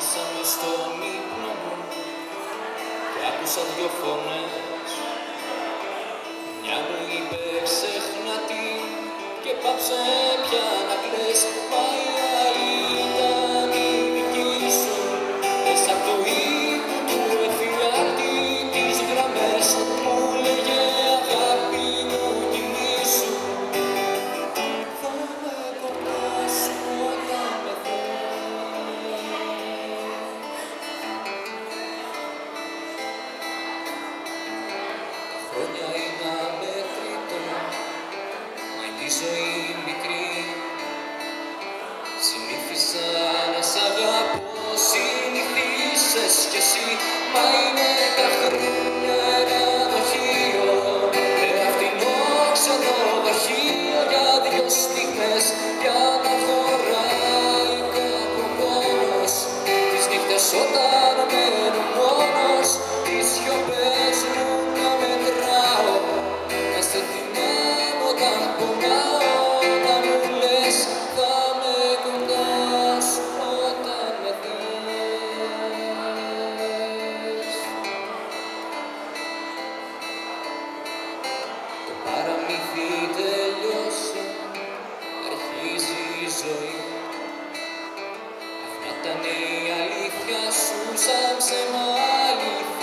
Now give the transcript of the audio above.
Ξύπνησα μες στον ύπνο μου και άκουσα δυο φωνές. Μια μου είπε ξέχνα την και πάψε πια να κλαις. Μα η άλλη ήταν η δική σου, μέσα απ' το ύπνο του εφιάλτη τις γραμμές μου λέγε αγάπη μου κοιμήσου. Θα με κοντά σου όταν με θες. Χρόνια είναι αμέτρητα, μα η τη ζωή μικρή. Συνήθισα να σ' αγαπώ, συνηθίσες κι εσύ. Μα είναι τα χρόνια ένα δοχείο, ένα φτηνό ξενοδοχείο για δυο στιγμές. Για να χωράει κάπου μόνος τις νύχτες όταν μένω μόνος. Τις σιωπές μου να μετράω, να σε θυμάμαι όταν πονάω. Να μου λες θα με κοντά σου όταν με θες. Το παραμύθι τελειώσε, αρχίζει η ζωή. Αυτά ήταν η αλήθεια σου σαν ψέμα αλήθεια.